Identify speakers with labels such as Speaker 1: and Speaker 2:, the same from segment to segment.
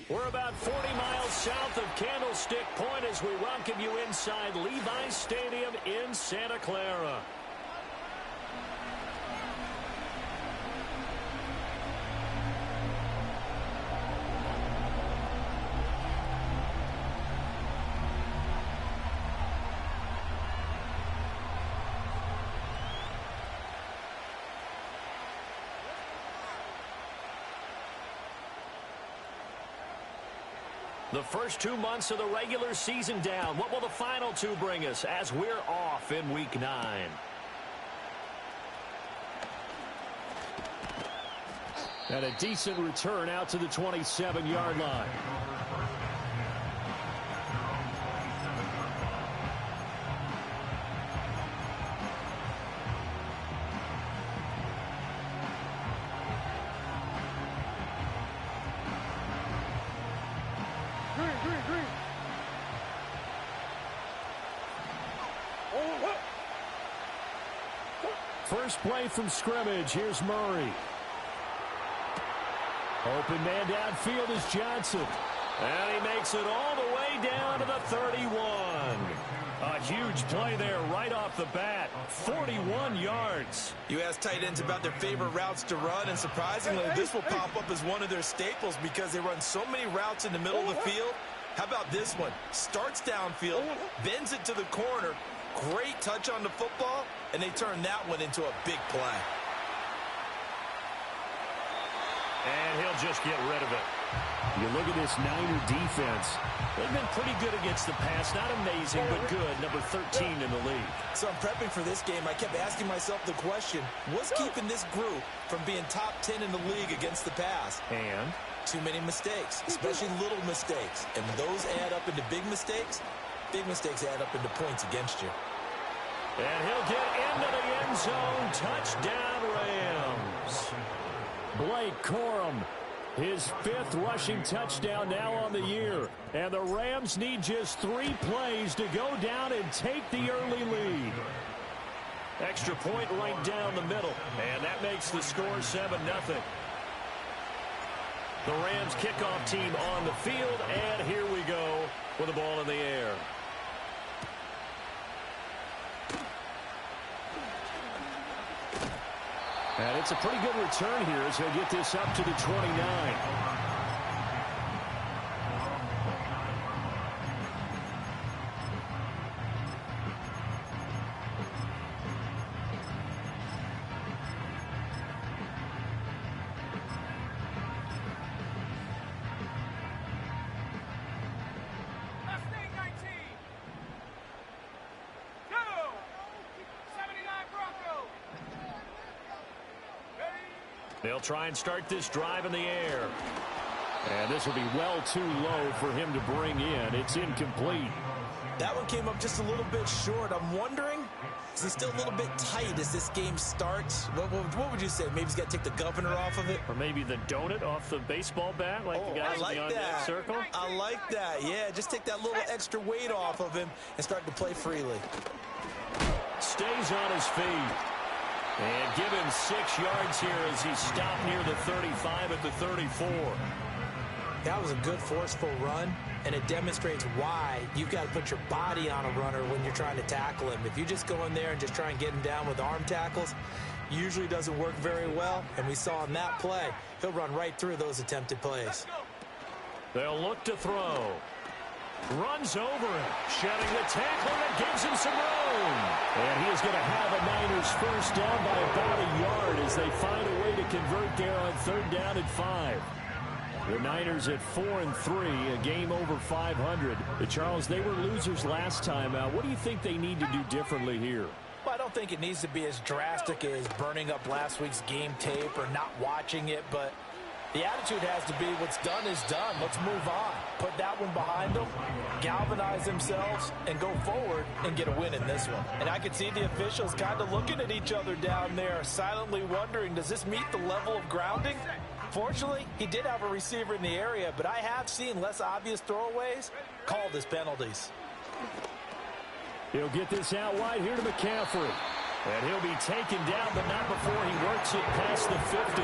Speaker 1: We're about 40 miles south of Candlestick Point as we welcome you inside Levi's Stadium in Santa Clara. The first 2 months of the regular season down. What will the final two bring us as we're off in Week 9? And a decent return out to the 27-yard line. First play from scrimmage. Here's Murray. Open man downfield is Johnson. And he makes it all the way down to the 31. A huge play there right off the bat. 41 yards.
Speaker 2: You ask tight ends about their favorite routes to run, and surprisingly, this will pop up as one of their staples because they run so many routes in the middle of the field. How about this one? Starts downfield, bends it to the corner. Great touch on the football, and they turn that one into a big play.
Speaker 1: And he'll just get rid of it. You look at this Niner defense. They've been pretty good against the pass. Not amazing, but good. Number 13 in the league.
Speaker 2: So I'm prepping for this game. I kept asking myself the question, what's keeping this group from being top 10 in the league against the pass?
Speaker 1: And?
Speaker 2: Too many mistakes, especially little mistakes. And when those add up into big mistakes add up into points against you.
Speaker 1: And he'll get into the end zone. Touchdown, Rams. Blake Corum, his 5th rushing touchdown now on the year. And the Rams need just 3 plays to go down and take the early lead. Extra point right down the middle. And that makes the score 7-0. The Rams kickoff team on the field. And here we go with the ball in the air. And it's a pretty good return here as he'll get this up to the 29. They'll try and start this drive in the air. And this will be well too low for him to bring in. It's incomplete.
Speaker 2: That one came up just a little bit short. I'm wondering, is he still a little bit tight as this game starts? What would you say? Maybe he's got to take the governor off of it?
Speaker 1: Or maybe the donut off the baseball bat like the guys beyond that circle?
Speaker 2: I like that. Yeah, just take that little extra weight off of him and start to play freely.
Speaker 1: Stays on his feet. And give him 6 yards here as he stopped near the 35 at the 34.
Speaker 2: That was a good forceful run, and it demonstrates why you've got to put your body on a runner when you're trying to tackle him. If you just go in there and just try and get him down with arm tackles, usually doesn't work very well, and we saw in that play, he'll run right through those attempted plays.
Speaker 1: They'll look to throw. Runs over him, shedding the tackle that gives him some room. And he is going to have a Niners first down by about a yard as they find a way to convert there on 3rd down and 5. The Niners at 4-3, a game over 500. Charles, they were losers last time out. What do you think they need to do differently here?
Speaker 3: Well, I don't think it needs to be as drastic as burning up last week's game tape or not watching it, but the attitude has to be what's done is done. Let's move on. Put that one behind them, galvanize themselves, and go forward and get a win in this one. And I could see the officials kind of looking at each other down there, silently wondering, does this meet the level of grounding? Fortunately, he did have a receiver in the area, but I have seen less obvious throwaways called as penalties.
Speaker 1: He'll get this out wide here to McCaffrey. And he'll be taken down, but not before he works it past the 50.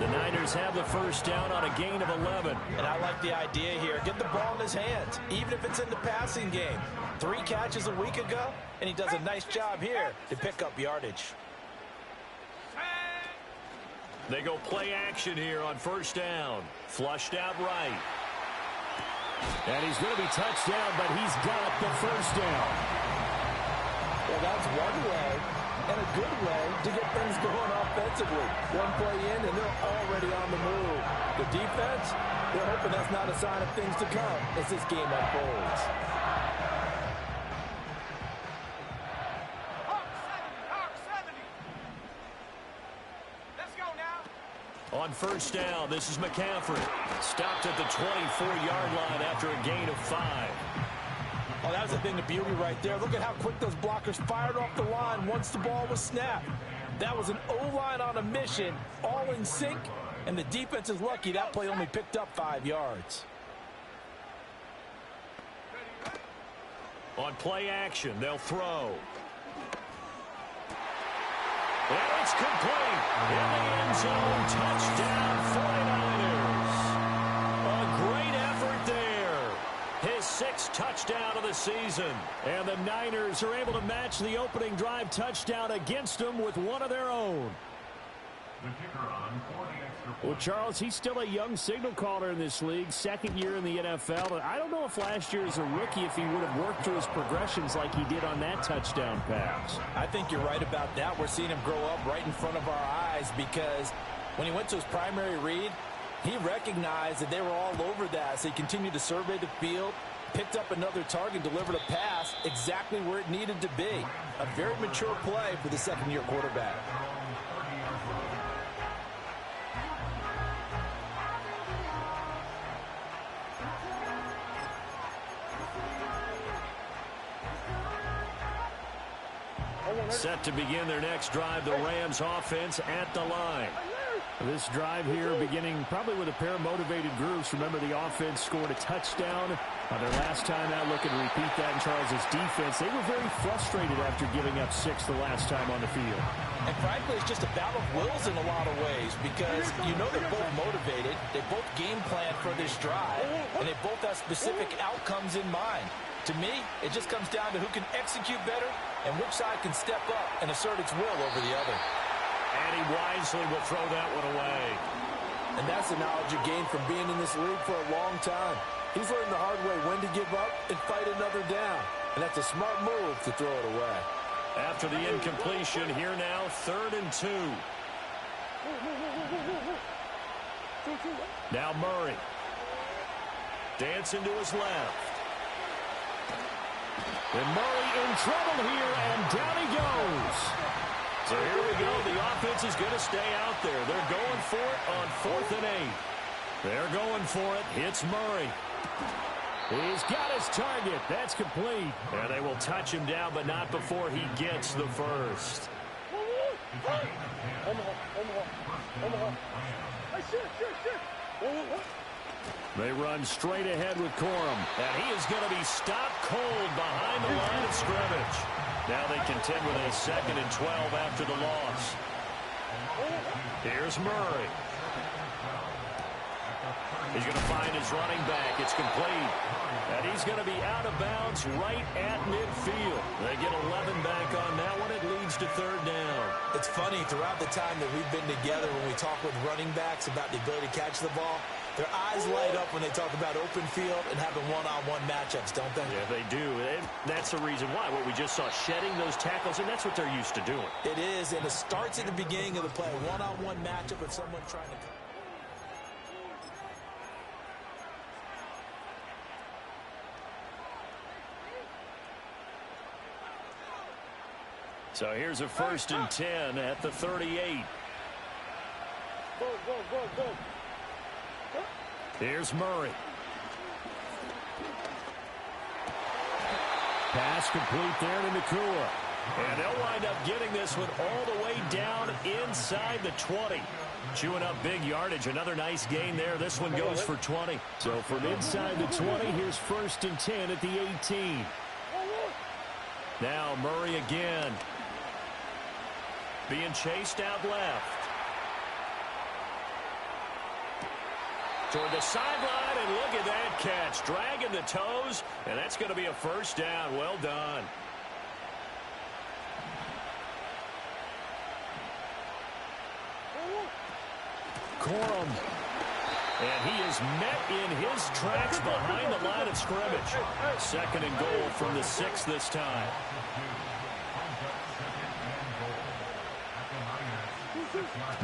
Speaker 1: The Niners have the first down on a gain of 11.
Speaker 3: And I like the idea here. Get the ball in his hands, even if it's in the passing game. 3 catches a week ago, and he does a nice job here to pick up yardage.
Speaker 1: They go play action here on first down. Flushed out right. And he's going to be touched down, but he's got the first down.
Speaker 3: Well, that's one way and a good way to get things going offensively. One play in, and they're already on the move. The defense, they're hoping that's not a sign of things to come as this game unfolds.
Speaker 1: On first down, this is McCaffrey. Stopped at the 24-yard line after a gain of 5.
Speaker 3: Oh, that was a thing of beauty right there. Look at how quick those blockers fired off the line once the ball was snapped. That was an O-line on a mission, all in sync, and the defense is lucky that play only picked up 5 yards.
Speaker 1: On play action, they'll throw. And it's complete. In the end zone, touchdown 49ers. A great effort there. His 6th touchdown of the season. And the Niners are able to match the opening drive touchdown against them with one of their own.
Speaker 4: Well, Charles, he's still a young signal caller in this league, 2nd year in the NFL. And I don't know if last year as a rookie, if he would have worked through his progressions like he did on that touchdown pass.
Speaker 3: I think you're right about that. We're seeing him grow up right in front of our eyes because when he went to his primary read, he recognized that they were all over that. So he continued to survey the field, picked up another target, delivered a pass exactly where it needed to be. A very mature play for the 2nd-year quarterback.
Speaker 1: Set to begin their next drive, the Rams offense at the line.
Speaker 4: This drive here beginning probably with a pair of motivated groups. Remember, the offense scored a touchdown on their last time out. Looking to repeat that in Charles's defense. They were very frustrated after giving up 6 the last time on the field.
Speaker 3: And frankly, it's just a battle of wills in a lot of ways because you know they're both motivated. They both game plan for this drive, and they both have specific outcomes in mind. To me, it just comes down to who can execute better and which side can step up and assert its will over the other.
Speaker 1: And he wisely will throw that one away.
Speaker 3: And that's the knowledge you gain from being in this league for a long time. He's learned the hard way when to give up and fight another down. And that's a smart move to throw it away.
Speaker 1: After the incompletion, here now, 3rd and 2. Now Murray. Dancing to his left. And Murray in trouble here, and down he goes. So here we go. The offense is going to stay out there. They're going for it on 4th and 8. They're going for it. Hits Murray.
Speaker 4: He's got his target. That's complete.
Speaker 1: And they will touch him down, but not before he gets the first. They run straight ahead with Corum. And he is going to be stopped cold behind the line of scrimmage. Now they contend with a 2nd and 12 after the loss. Here's Murray. He's going to find his running back. It's complete. And he's going to be out of bounds right at midfield. They get 11 back on that one. It leads to 3rd down.
Speaker 2: It's funny, throughout the time that we've been together, when we talk with running backs about the ability to catch the ball, their eyes light up when they talk about open field and having one-on-one matchups, don't they?
Speaker 1: Yeah, they do. And that's the reason why. What we just saw, shedding those tackles, and that's what they're used to doing.
Speaker 2: It is, and it starts at the beginning of the play. One-on-one matchup with someone trying to...
Speaker 1: So here's a 1st and 10 at the 38.
Speaker 5: Go.
Speaker 1: Here's Murray.
Speaker 4: Pass complete there to Nacua.
Speaker 1: And they'll wind up getting this one all the way down inside the 20. Chewing up big yardage. Another nice gain there. This one goes for 20.
Speaker 4: So from inside the 20, here's 1st and 10 at the 18.
Speaker 1: Now Murray again. Being chased out left. Toward the sideline, and look at that catch. Dragging the toes, and that's going to be a first down. Well done. Corum. And he is met in his tracks behind the line of scrimmage. Second and goal from the 6 this time.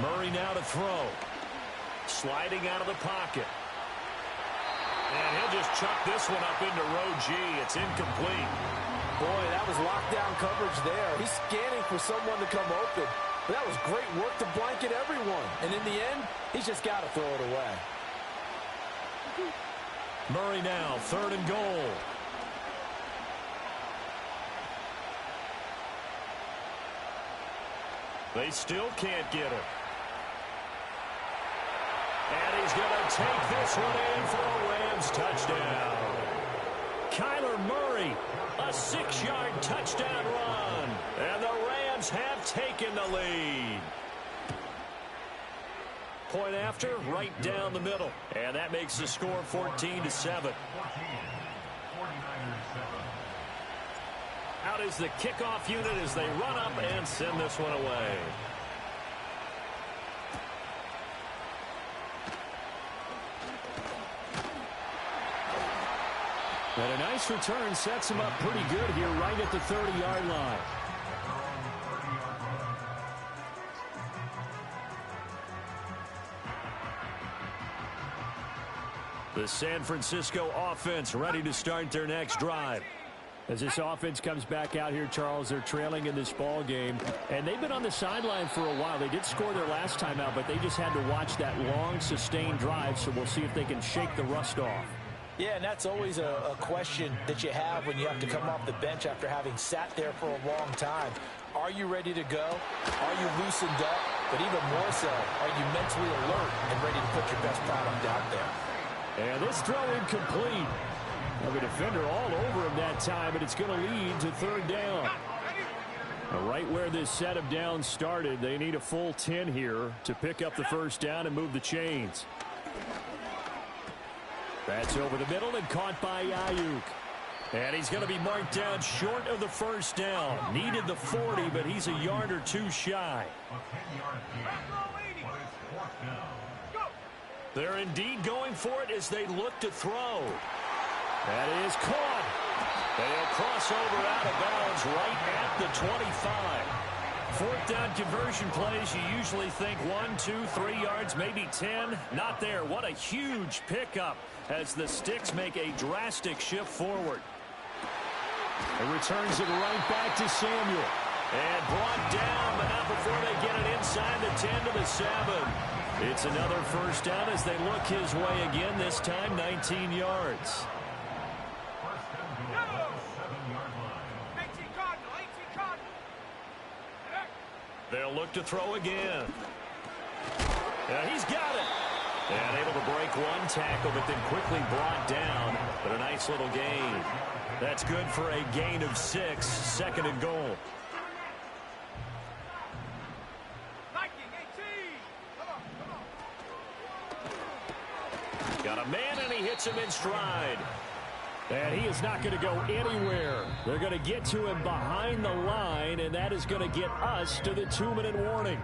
Speaker 1: Murray now to throw. Sliding out of the pocket. And he'll just chuck this one up into row G. It's incomplete.
Speaker 3: Boy, that was lockdown coverage there. He's scanning for someone to come open. But that was great work to blanket everyone. And in the end, he's just got to throw it away.
Speaker 1: Murray now, third and goal. They still can't get him. And he's going to take this one in for a Rams touchdown. Kyler Murray, a 6-yard touchdown run. And the Rams have taken the lead. Point after, right down the middle. And that makes the score 14-7. Out is the kickoff unit as they run up and send this one away.
Speaker 4: And a nice return sets him up pretty good here right at the 30-yard line.
Speaker 1: The San Francisco offense ready to start their next drive.
Speaker 4: As this offense comes back out here, Charles, they're trailing in this ball game, and they've been on the sideline for a while. They did score their last time out, but they just had to watch that long, sustained drive, so we'll see if they can shake the rust off.
Speaker 3: Yeah, and that's always a question that you have when you have to come off the bench after having sat there for a long time. Are you ready to go? Are you loosened up? But even more so, are you mentally alert and ready to put your best product out there?
Speaker 4: And this throw incomplete. Now the defender all over him that time, and it's going to lead to third down. Now right where this set of downs started, they need a full 10 here to pick up the first down and move the chains. That's over the middle and caught by Ayuk.
Speaker 1: And he's going to be marked down short of the first down. Needed the 40, but he's a yard or two shy. They're indeed going for it as they look to throw.
Speaker 4: That is caught.
Speaker 1: They'll cross over out of bounds right at the 25. Fourth down conversion plays, you usually think 1, 2, 3 yards, maybe 10. Not there. What a huge pickup as the Sticks make a drastic shift forward.
Speaker 4: It returns it right back to Samuel.
Speaker 1: And brought down, but not before they get it inside the 10 to the 7. It's another first down as they look his way again, this time 19 yards. They'll look to throw again. Yeah, he's got it. And able to break one tackle, but then quickly brought down. But a nice little gain. That's good for a gain of 6, second and goal. Got a man, and he hits him in stride.
Speaker 4: And he is not going to go anywhere. They're going to get to him behind the line, and that is going to get us to the 2-minute warning.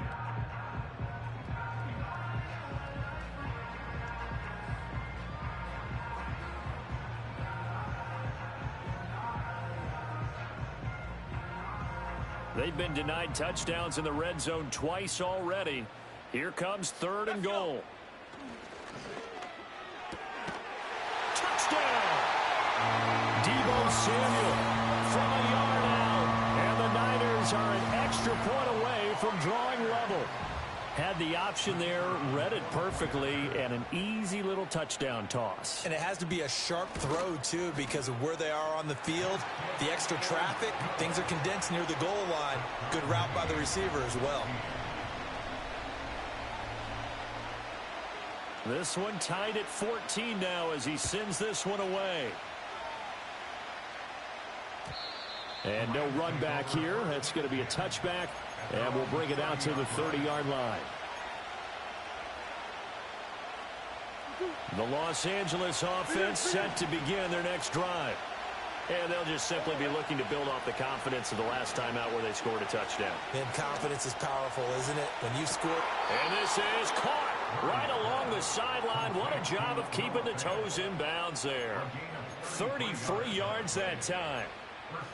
Speaker 1: They've been denied touchdowns in the red zone twice already. Here comes third and goal. Touchdown! Deebo Samuel from a yard out. And the Niners are an extra point away from drawing level. Had the option there, read it perfectly, and an easy little touchdown toss.
Speaker 2: And it has to be a sharp throw, too, because of where they are on the field, the extra traffic, things are condensed near the goal line. Good route by the receiver as well.
Speaker 1: This one tied at 14 now as he sends this one away.
Speaker 4: And no run back here. That's going to be a touchback, and we'll bring it out to the 30-yard line.
Speaker 1: The Los Angeles offense set to begin their next drive. And they'll just simply be looking to build off the confidence of the last time out where they scored a touchdown.
Speaker 2: And confidence is powerful, isn't it? When you score.
Speaker 1: And this is caught right along the sideline. What a job of keeping the toes in bounds there. 33 yards that time.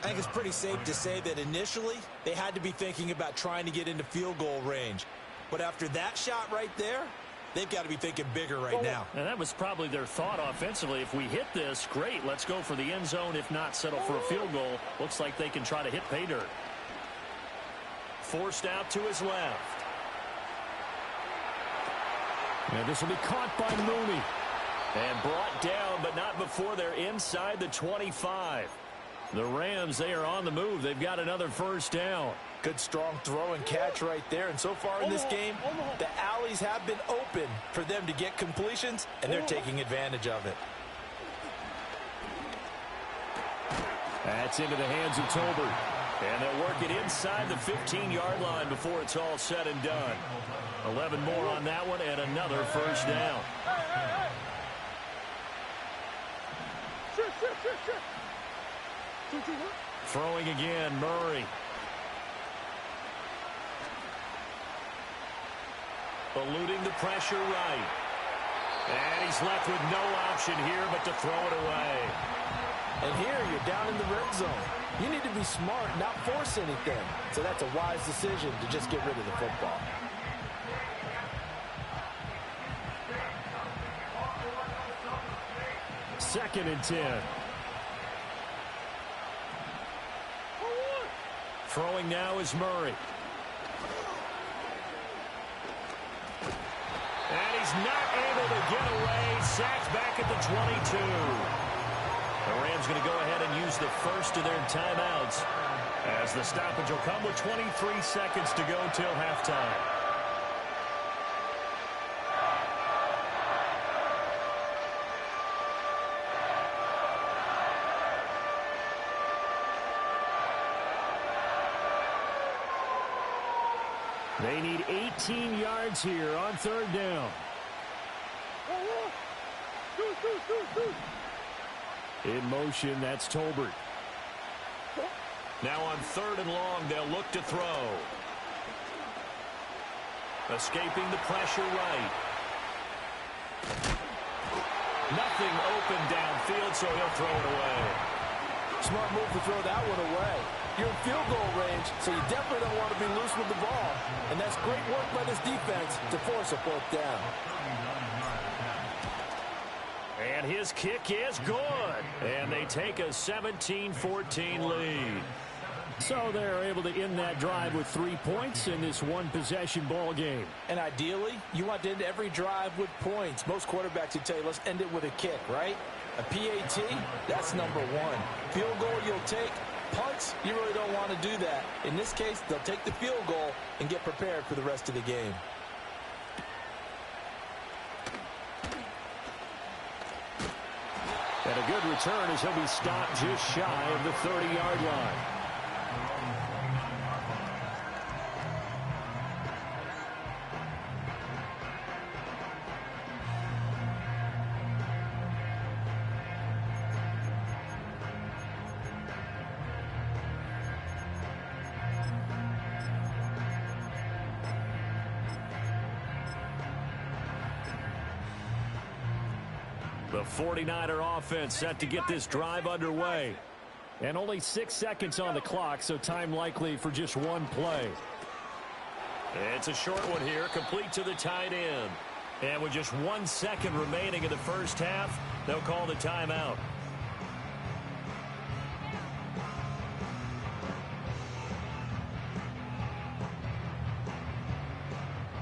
Speaker 3: I think it's pretty safe to say that initially they had to be thinking about trying to get into field goal range. But after that shot right there, they've got to be thinking bigger right now.
Speaker 4: And that was probably their thought offensively. If we hit this, great. Let's go for the end zone. If not, settle for a field goal. Looks like they can try to hit pay dirt.
Speaker 1: Forced out to his left.
Speaker 4: And this will be caught by Mooney.
Speaker 1: And brought down, but not before they're inside the 25. The Rams, they are on the move. They've got another first down.
Speaker 3: Good strong throw and catch right there. And so far in this game, the alleys have been open for them to get completions, and they're taking advantage of it.
Speaker 4: That's into the hands of Tolbert.
Speaker 1: And they'll work it inside the 15-yard line before it's all said and done. 11 more on that one and another first down. Throwing again, Murray. Eluding the pressure right. And he's left with no option here but to throw it away.
Speaker 3: And here you're down in the red zone. You need to be smart, not force anything. So that's a wise decision to just get rid of the football.
Speaker 4: Second and 10.
Speaker 1: Throwing now is Murray. And he's not able to get away. Sacked back at the 22. The Rams going to go ahead and use the first of their timeouts as the stoppage will come with 23 seconds to go till halftime.
Speaker 4: They need 18 yards here on third down. In motion, that's Tolbert.
Speaker 1: Now on third and long, they'll look to throw. Escaping the pressure right. Nothing open downfield, so he'll throw it away.
Speaker 3: Smart move to throw that one away. You're in field goal range, so you definitely don't want to be loose with the ball. And that's great work by this defense to force a fourth down.
Speaker 1: And his kick is good. And they take a 17-14 lead.
Speaker 4: So they're able to end that drive with 3 points in this one-possession ball game.
Speaker 3: And ideally, you want to end every drive with points. Most quarterbacks would tell you, let's end it with a kick, right? A PAT, that's number one. Field goal you'll take. Punts, you really don't want to do that. In this case, they'll take the field goal and get prepared for the rest of the game.
Speaker 4: And a good return as he'll be stopped just shy of the 30-yard line.
Speaker 1: The 49er offense set to get this drive underway.
Speaker 4: And only 6 seconds on the clock, so time likely for just one play.
Speaker 1: It's a short one here, complete to the tight end. And with just 1 second remaining in the first half, they'll call the timeout.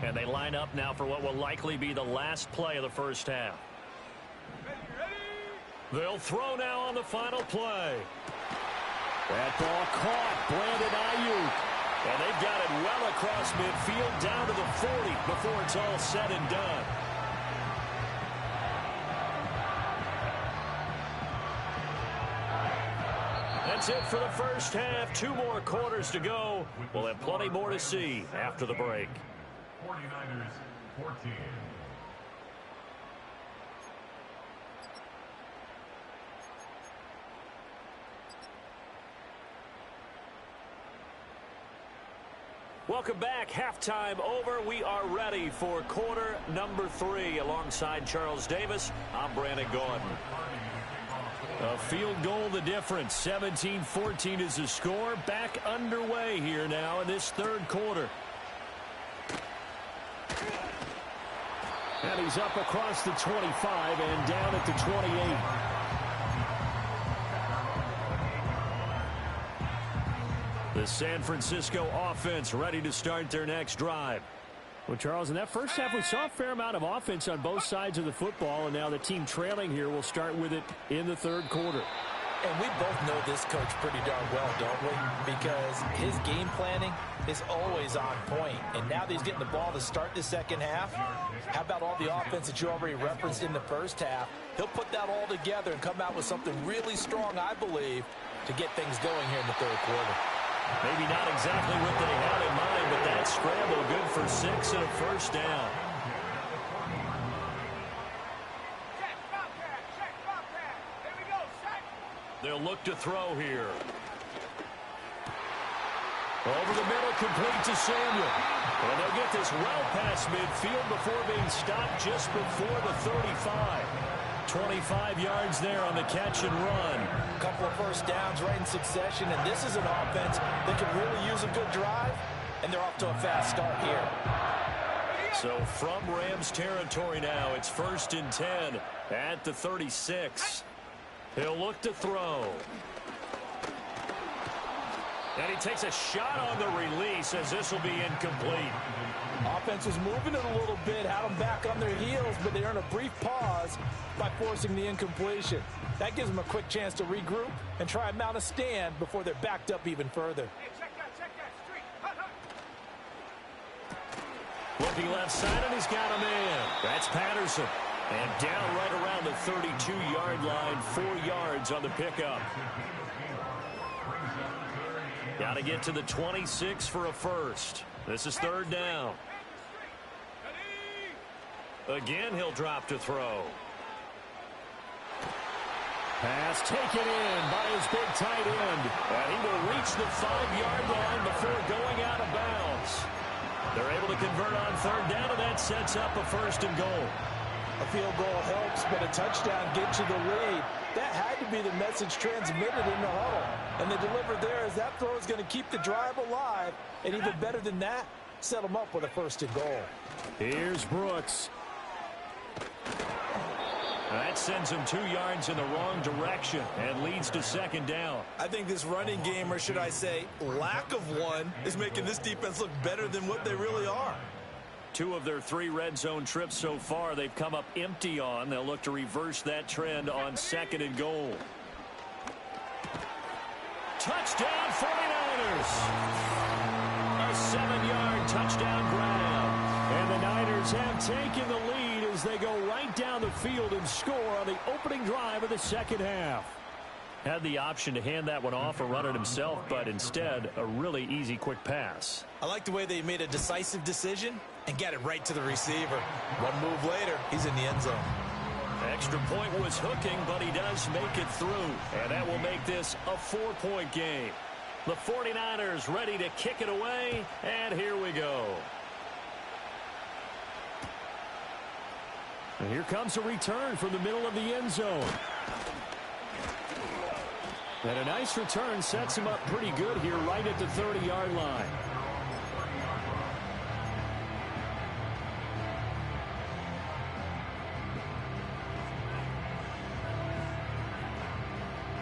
Speaker 1: And they line up now for what will likely be the last play of the first half. They'll throw now on the final play.
Speaker 4: That ball caught. Brandon Ayuk.
Speaker 1: And they've got it well across midfield down to the 40 before it's all said and done. That's it for the first half. 2 more quarters to go. We'll have plenty more to see after the break.
Speaker 5: 49ers 14.
Speaker 1: Welcome back. Halftime over. We are ready for quarter number 3. Alongside Charles Davis, I'm Brandon Gaudin. A field goal the difference. 17-14 is the score. Back underway here now in this third quarter. And he's up across the 25 and down at the 28. The San Francisco offense ready to start their next drive. Well, Charles, in that first half, we saw a fair amount of offense on both sides of the football, and now the team trailing here will start with it in the third quarter.
Speaker 3: And we both know this coach pretty darn well, don't we? Because his game planning is always on point. And now that he's getting the ball to start the second half, how about all the offense that you already referenced in the first half? He'll put that all together and come out with something really strong, I believe, to get things going here in the third quarter.
Speaker 1: Maybe not exactly what they had in mind, but that scramble good for 6 and a first down. They'll look to throw here. Over the middle, complete to Samuel. And they'll get this well past midfield before being stopped just before the 35. 25 yards there on the catch and run.
Speaker 3: A couple of first downs right in succession, and this is an offense that can really use a good drive, and they're off to a fast start here.
Speaker 1: So from Rams territory now, it's 1st and 10 at the 36. He'll look to throw. And he takes a shot on the release as this will be incomplete.
Speaker 3: Offense was moving it a little bit, had them back on their heels, but they earn a brief pause by forcing the incompletion. That gives them a quick chance to regroup and try and mount a stand before they're backed up even further.
Speaker 1: Looking left side, and he's got a man. That's Patterson. And down right around the 32-yard line, 4 yards on the pickup. Got to get to the 26 for a first. This is 3rd down. Again, he'll drop to throw. Pass taken in by his big tight end. And he will reach the 5-yard line before going out of bounds. They're able to convert on 3rd down, and that sets up a 1st and goal.
Speaker 3: A field goal helps, but a touchdown gets you the lead. That had to be the message transmitted in the huddle. And they delivered there as that throw is going to keep the drive alive. And even better than that, set them up with a 1st and goal.
Speaker 1: Here's Brooks. That sends him 2 yards in the wrong direction and leads to 2nd down.
Speaker 2: I think this running game, or should I say lack of one, is making this defense look better than what they really are.
Speaker 1: 2 of their 3 red zone trips so far they've come up empty on. They'll look to reverse that trend on 2nd and goal. Touchdown 49ers! A 7-yard touchdown grab. And the Niners have taken the lead as they go right down the field and score on the opening drive of the second half. Had the option to hand that one off or run it himself, but instead a really easy quick pass.
Speaker 2: I like the way they made a decisive decision and got it right to the receiver. One move later, he's in the end zone.
Speaker 1: Extra point was hooking, but he does make it through. And that will make this a 4-point game. The 49ers ready to kick it away, and here we go. And here comes a return from the middle of the end zone. And a nice return sets him up pretty good here right at the 30-yard line.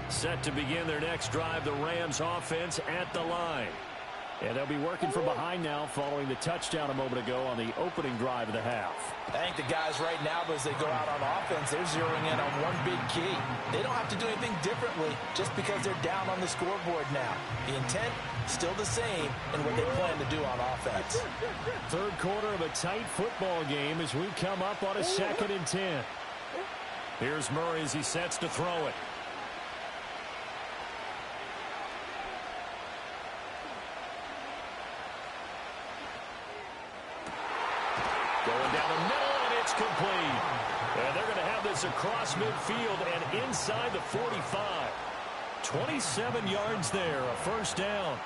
Speaker 1: Set to begin their next drive, the Rams offense at the line. And they'll be working from behind now following the touchdown a moment ago on the opening drive of the half.
Speaker 3: I think the guys right now, as they go out on offense, they're zeroing in on one big key. They don't have to do anything differently just because they're down on the scoreboard now. The intent, still the same in what they plan to do on offense.
Speaker 1: Third quarter of a tight football game as we come up on a 2nd and 10. Here's Murray as he sets to throw it. Going down the middle, and it's complete. And they're going to have this across midfield and inside the 45. 27 yards there, a 1st down.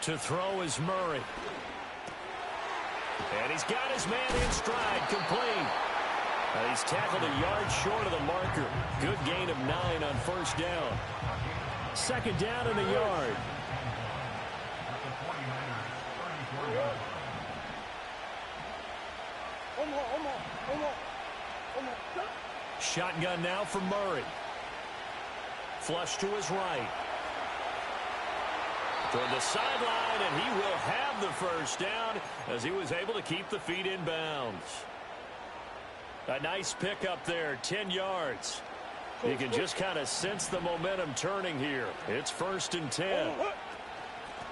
Speaker 1: To throw is Murray. And he's got his man in stride, complete. He's tackled a yard short of the marker. Good gain of 9 on first down. Second down and a yard. Shotgun now for Murray. Flush to his right. Toward the sideline, and he will have the first down as he was able to keep the feet in bounds. A nice pickup there, 10 yards. You can just kind of sense the momentum turning here. It's 1st and 10.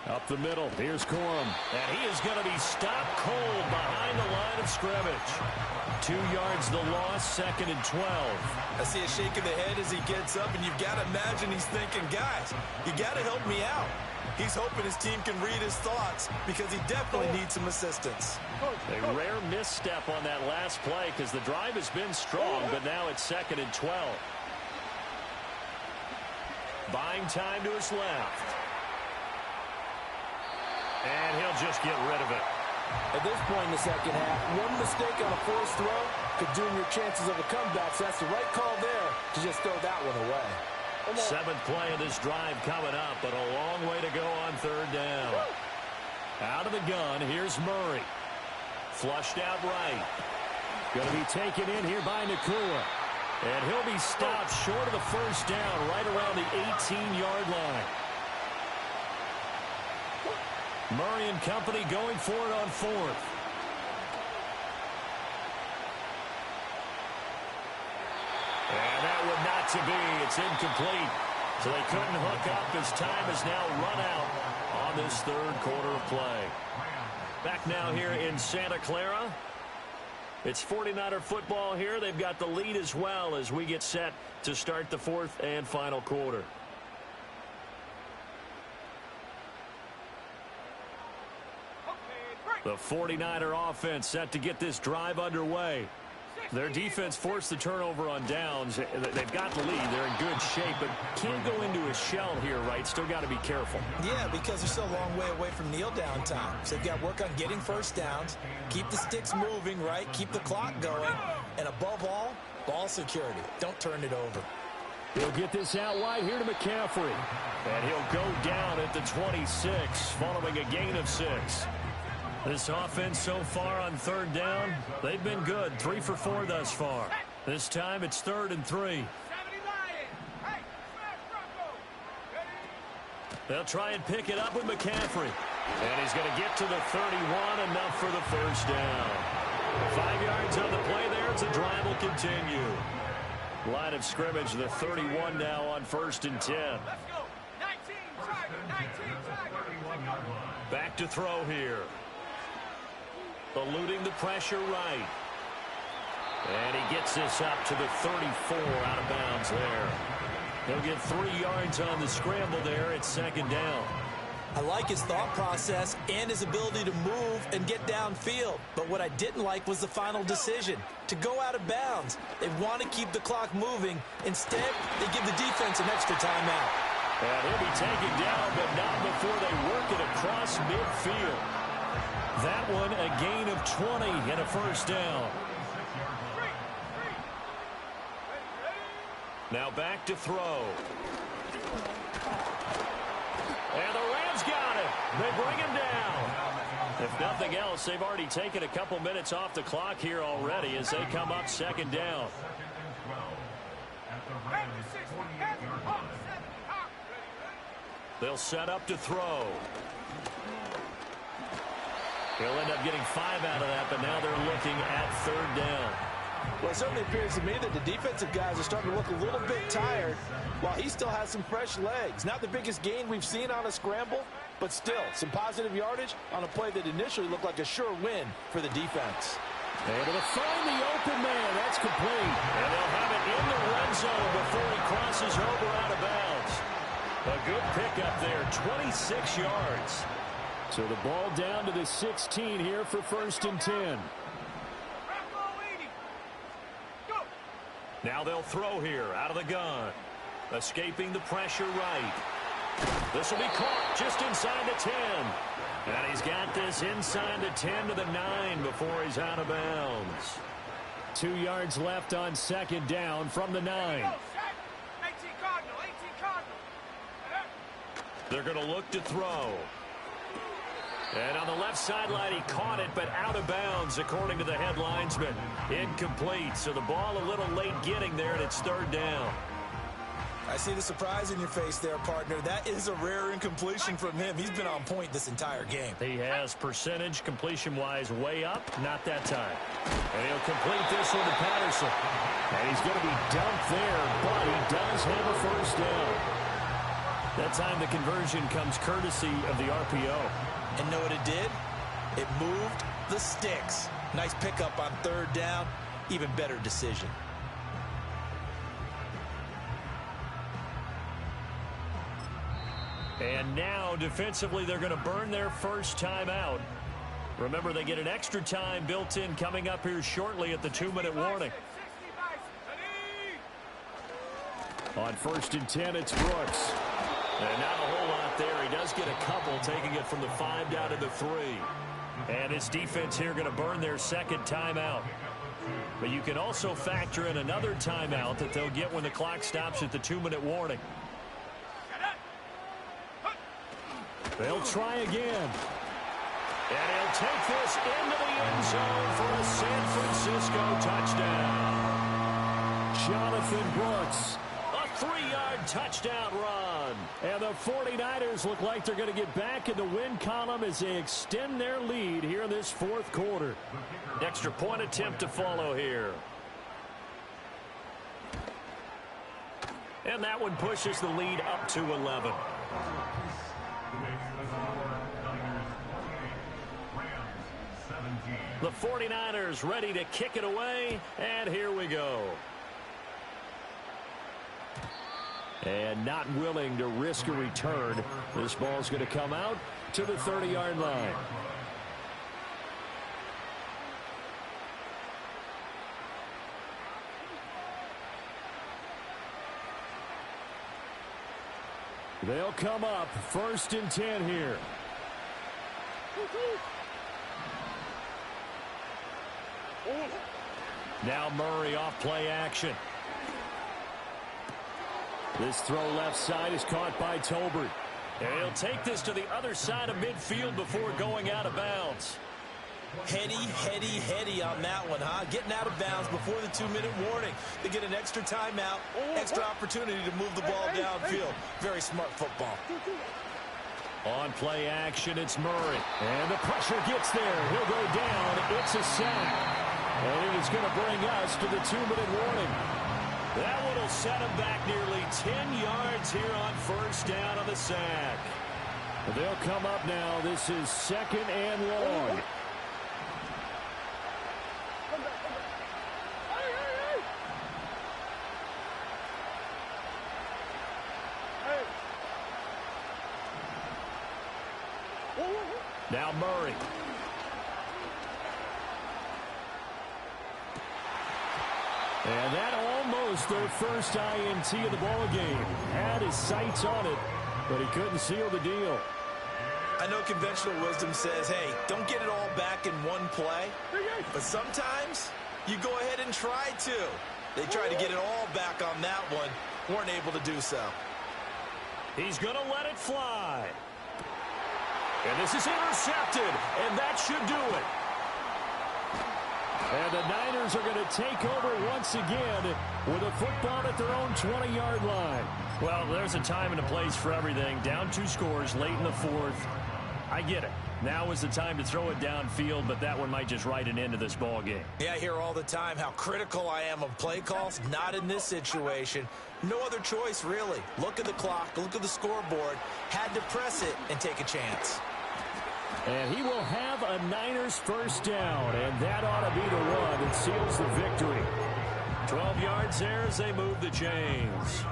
Speaker 1: Up the middle, here's Corum. And he is going to be stopped cold behind the line of scrimmage. 2 yards the loss, 2nd and 12.
Speaker 2: I see a shake of the head as he gets up, and you've got to imagine he's thinking, guys, you got to help me out. He's hoping his team can read his thoughts because he definitely needs some assistance.
Speaker 1: A rare misstep on that last play because the drive has been strong, but now it's 2nd and 12. Buying time to his left. And he'll just get rid of it.
Speaker 3: At this point in the second half, one mistake on a forced throw could doom your chances of a comeback, so that's the right call there to just throw that one away.
Speaker 1: 7th play of this drive coming up, but a long way to go on 3rd down. Out of the gun, here's Murray. Flushed out right. Going to be taken in here by Nakua. And he'll be stopped short of the first down, right around the 18-yard line. Murray and company going for it on 4th. And that would not to be. It's incomplete. So they couldn't hook up as time has now run out on this 3rd quarter of play. Back now here in Santa Clara. It's 49er football here. They've got the lead as well as we get set to start the 4th and final quarter. The 49er offense set to get this drive underway. Their defense forced the turnover on downs. They've got the lead. They're in good shape, but can't go into a shell here, right? Still got to be careful.
Speaker 2: Yeah, because they're still a long way away from kneel down time. So they've got to work on getting first downs, keep the sticks moving, right? Keep the clock going, and above all, ball security. Don't turn it over.
Speaker 1: He'll get this out wide here to McCaffrey. And he'll go down at the 26, following a gain of 6. This offense so far on 3rd down, they've been good. 3 for 4 thus far. This time it's 3rd and 3. They'll try and pick it up with McCaffrey. And he's going to get to the 31, enough for the first down. 5 yards on the play there as the drive will continue. Line of scrimmage, the 31 now on 1st and 10. Back to throw here. Eluding the pressure right. And he gets this up to the 34, out of bounds there. He'll get 3 yards on the scramble there at 2nd down.
Speaker 2: I like his thought process and his ability to move and get downfield. But what I didn't like was the final decision, to go out of bounds. They want to keep the clock moving. Instead, they give the defense an extra timeout.
Speaker 1: And he'll be taken down, but not before they work it across midfield. That one a gain of 20 and a first down. Now back to throw. And the Rams got it. They bring him down. If nothing else, they've already taken a couple minutes off the clock here already as they come up 2nd down. They'll set up to throw. He'll end up getting 5 out of that, but now they're looking at 3rd down.
Speaker 3: Well, it certainly appears to me that the defensive guys are starting to look a little bit tired while he still has some fresh legs. Not the biggest gain we've seen on a scramble, but still some positive yardage on a play that initially looked like a sure win for the defense.
Speaker 1: Able to find the open man. That's complete. And they'll have it in the red zone before he crosses over out of bounds. A good pickup there, 26 yards. So the ball down to the 16 here for 1st and 10. Now they'll throw here out of the gun. Escaping the pressure right. This will be caught just inside the 10. And he's got this inside the 10 to the 9 before he's out of bounds.
Speaker 4: 2 yards left on second down from the 9.
Speaker 1: They're going to look to throw. And on the left sideline, he caught it, but out of bounds, according to the head linesman. Incomplete, so the ball a little late getting there, and it's third down.
Speaker 3: I see the surprise in your face there, partner. That is a rare incompletion from him. He's been on point this entire game.
Speaker 1: He has percentage completion-wise way up, not that time. And he'll complete this one to Patterson.
Speaker 4: And he's going to be dumped there, but he does have a first down.
Speaker 1: That time the conversion comes courtesy of the RPO.
Speaker 3: And know what it did? It moved the sticks. Nice pickup on third down. Even better decision.
Speaker 1: And now, defensively, they're going to burn their first timeout. Remember, they get an extra time built in coming up here shortly at the 2-minute warning.
Speaker 4: On 1st and 10, it's Brooks.
Speaker 1: And not a whole lot there. He does get a couple, taking it from the 5 down to the 3. And his defense here going to burn their second timeout. But you can also factor in another timeout that they'll get when the clock stops at the 2-minute warning.
Speaker 4: They'll try again.
Speaker 1: And he'll take this into the end zone for a San Francisco touchdown.
Speaker 4: Jonathan Brooks.
Speaker 1: A 3-yard touchdown run.
Speaker 4: And the 49ers look like they're going to get back in the win column as they extend their lead here in this fourth quarter.
Speaker 1: Extra point attempt to follow here. And that one pushes the lead up to 11. The 49ers ready to kick it away, and here we go.
Speaker 4: And not willing to risk a return. This ball's going to come out to the 30-yard line. They'll come up 1st and 10 here. Now Murray off play action. This throw left side is caught by Tolbert.
Speaker 1: And he'll take this to the other side of midfield before going out of bounds.
Speaker 3: Heady on that one, huh? Getting out of bounds before the 2-minute warning. They get an extra timeout, extra opportunity to move the ball downfield. Very smart football.
Speaker 1: On play action, it's Murray.
Speaker 4: And the pressure gets there. He'll go down. It's a sack. And it is going to bring us to the 2-minute warning.
Speaker 1: That one will set him back nearly 10 yards here on first down on the sack.
Speaker 4: They'll come up now. This is 2nd and long. Now Murray. And that almost their first INT of the ball game. Had his sights on it, but he couldn't seal the deal.
Speaker 3: I know conventional wisdom says, hey, don't get it all back in one play. But sometimes you go ahead and try to. They tried to get it all back on that one. Weren't able to do so.
Speaker 1: He's going to let it fly. And this is intercepted, and that should do it.
Speaker 4: And the Niners are going to take over once again with a football at their own 20-yard line.
Speaker 1: Well, there's a time and a place for everything. Down 2 scores late in the fourth. I get it. Now is the time to throw it downfield, but that one might just write an end to this ball game.
Speaker 3: Yeah, I hear all the time how critical I am of play calls. Not in this situation. No other choice, really. Look at the clock. Look at the scoreboard. Had to press it and take a chance.
Speaker 4: And he will have a Niners first down, and that ought to be the one that seals the victory.
Speaker 1: 12 yards there as they move the chains.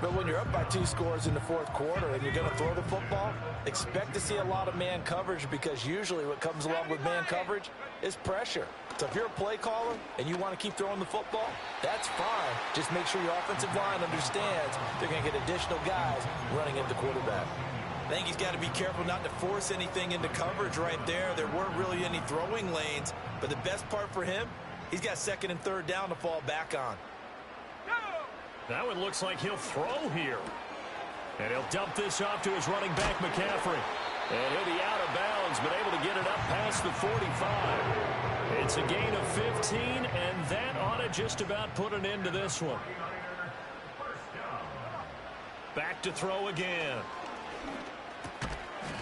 Speaker 3: But when you're up by 2 scores in the fourth quarter and you're going to throw the football, expect to see a lot of man coverage, because usually what comes along with man coverage is pressure. So if you're a play caller and you want to keep throwing the football, that's fine. Just make sure your offensive line understands they're going to get additional guys running into quarterback.
Speaker 2: I think he's got to be careful not to force anything into coverage right there. There weren't really any throwing lanes, but the best part for him, he's got 2nd and 3rd down to fall back on.
Speaker 1: That one looks like he'll throw here. And he'll dump this off to his running back, McCaffrey. And he'll be out of bounds, but able to get it up past the 45. It's a gain of 15, and that ought to just about put an end to this one. Back to throw again.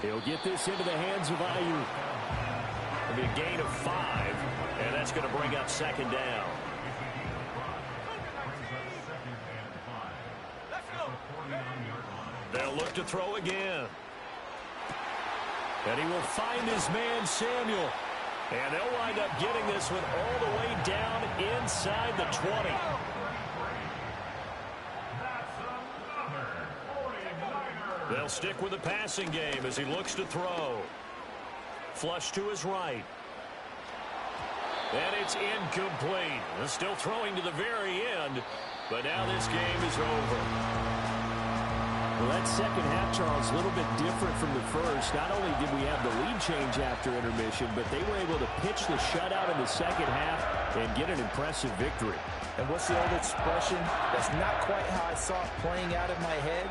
Speaker 4: He'll get this into the hands of Ayuk.
Speaker 1: It'll be a gain of 5, and that's going to bring up 2nd down. They'll look to throw again. And he will find his man, Samuel. And they'll wind up getting this one all the way down inside the 20. They'll stick with the passing game as he looks to throw. Flush to his right. And it's incomplete. They're still throwing to the very end, but now this game is over.
Speaker 4: Well, that second half, Charles, a little bit different from the first. Not only did we have the lead change after intermission, but they were able to pitch the shutout in the second half and get an impressive victory.
Speaker 3: And what's the old expression? That's not quite how I saw it playing out in my head.